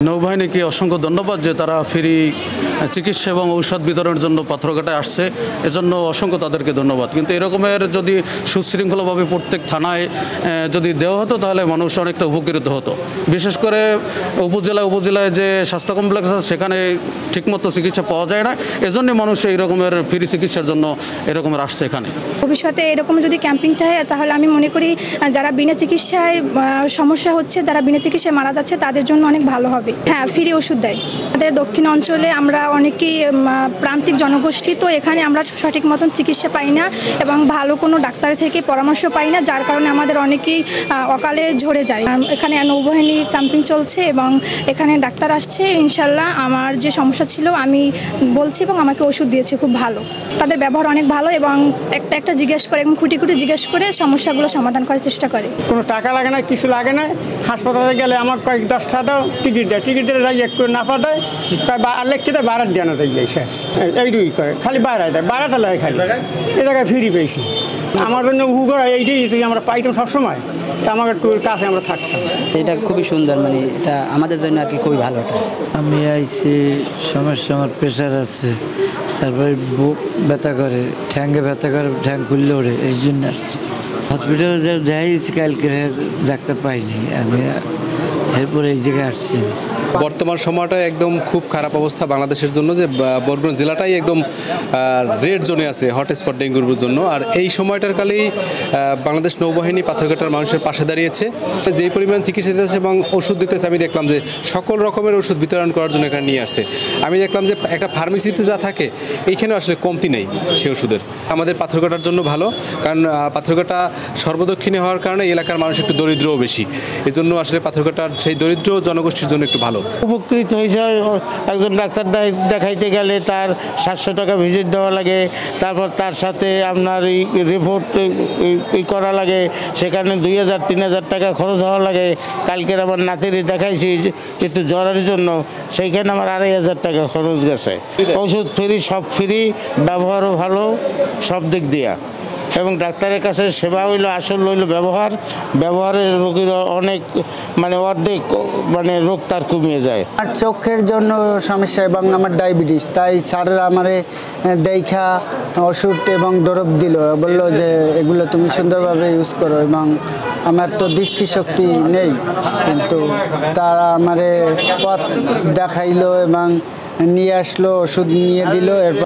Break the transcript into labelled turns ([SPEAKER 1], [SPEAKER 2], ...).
[SPEAKER 1] নৌবাহিনীকে অসংখ্য ধন্যবাদ যে তারা ফ্রি চিকিৎসা এবং ঔষধ বিতরণের জন্য পাথরঘাটায় আসছে, এজন্য অসংখ্য তাদেরকে ধন্যবাদ। কিন্তু এরকমের যদি সুশৃঙ্খলভাবে প্রত্যেক থানায় যদি দেওয়া হতো তাহলে মানুষ অনেকটা উপকৃত হতো। বিশেষ করে উপজেলায় যে স্বাস্থ্য কমপ্লেক্স আছে সেখানে ঠিকমতো চিকিৎসা পাওয়া যায় না, এজন্য মানুষ এই রকমের ফ্রি চিকিৎসার জন্য এরকমের আসছে এখানে।
[SPEAKER 2] ভবিষ্যতে এরকম যদি ক্যাম্পিং থাকে তাহলে আমি মনে করি যারা বিনা চিকিৎসায় সমস্যা হচ্ছে, যারা বিনা চিকিৎসায় মারা যাচ্ছে তাদের জন্য অনেক ভালো হবে। হ্যাঁ, ফ্রি ওষুধ দেয়। আমাদের দক্ষিণ অঞ্চলে আমরা অনেকেই প্রান্তিক জনগোষ্ঠী, তো এখানে আমরা সঠিক মতন চিকিৎসা পাই না এবং ভালো কোনো ডাক্তার থেকে পরামর্শ পাই না, যার কারণে আমাদের অনেকেই অকালে ঝরে যায়। এখানে নৌবাহিনী ক্যাম্পিং চলছে এবং এখানে ডাক্তার আসছে। ইনশাল্লাহ আমার যে সমস্যা ছিল আমি বলছি এবং আমাকে ওষুধ দিয়েছে, খুব ভালো। তাদের ব্যবহার অনেক ভালো এবং একটা জিজ্ঞেস করে এবং খুঁটি জিজ্ঞেস করে সমস্যাগুলো সমাধান করার চেষ্টা করে।
[SPEAKER 3] কোনো টাকা লাগে না, কিছু লাগে না। হাসপাতালে গেলে আমার কয়েক 10 টাকা দাও, টিকিট দেয়, টিকিট দিলে যাই একটু নাফা দেয়, লেখতে দেয়, বাড়ার দেয় না, তাই শেষ। এইটুকুই করে, খালি বাড়ায় দেয়, বাড়াতে লাগে খালি। এ জায়গায় ফ্রি পেয়েছি। আমার জন্য উপকার এইটাই, তুই আমরা পাইতাম সবসময়, তা আমার একটু কাছে আমরা থাকতাম।
[SPEAKER 4] এটা খুবই সুন্দর, মানে এটা আমাদের জন্য আর কি খুবই ভালো।
[SPEAKER 5] আমি আইছি সমস্যা, আমার প্রেশার আছে, তারপরে বুক ব্যথা করে, ঠ্যাঙ্গে ব্যথা করে, ঠ্যাং খুললে ওঠে, এই জন্য আসছি। হসপিটালে যা দেখাইছি কালকে ডাক্তার পাইনি, আমি এরপরে এই জায়গায় আসছি।
[SPEAKER 6] বর্তমান সময়টা একদম খুব খারাপ অবস্থা বাংলাদেশের জন্য, যে বরগুনা জেলাটাই একদম রেড জোনে আছে হটস্পট ডেঙ্গুর জন্য। আর এই সময়টার কালেই বাংলাদেশ নৌবাহিনী পাথরঘাটার মানুষের পাশে দাঁড়িয়েছে, যেই পরিমাণ চিকিৎসা দিতেছে এবং ওষুধ দিতেছে। আমি দেখলাম যে সকল রকমের ওষুধ বিতরণ করার জন্য এখানে নিয়ে আসছে। আমি দেখলাম যে একটা ফার্মেসিতে যা থাকে এইখানে আসলে কমতি নেই সে ওষুধের। আমাদের পাথরঘাটার জন্য ভালো, কারণ পাথরঘাটা সর্বদক্ষিণে হওয়ার কারণে এলাকার মানুষ একটু দরিদ্রও বেশি, এই জন্য আসলে পাথরঘাটার সেই দরিদ্র জনগোষ্ঠীর জন্য একটু ভালো।
[SPEAKER 7] উপকৃত হয়েছে। একজন ডাক্তার দেখাইতে গেলে তার 700 টাকা ভিজিট দেওয়া লাগে, তারপর তার সাথে আপনার এই রিপোর্ট করা লাগে, সেখানে 2000-3000 টাকা খরচ হওয়া লাগে। কালকের আমার নাতিরে দেখাইছি একটু জ্বরের জন্য, সেইখানে আমার 2500 টাকা খরচ গেছে। ওষুধ ফ্রি, সব ফ্রি, ব্যবহারও ভালো সব দিক দিয়া, এবং ডাক্তারের কাছে সেবা হইলো, আসল হইলো ব্যবহারের রোগীর অনেক অর্ধেক রোগ তার কমিয়ে যায়।
[SPEAKER 4] আর চোখের জন্য সমস্যা এবং আমার ডায়াবেটিস, তাই স্যাররা আমারে দেখা ওষুধ এবং ড্রপ দিল, বললো যে এগুলো তুমি সুন্দরভাবে ইউজ করো। এবং আমার তো দৃষ্টিশক্তি নেই, কিন্তু তারা আমারে পথ দেখাইলো এবং নিয়ে আসলো, ওষুধ নিয়ে দিল। এরপর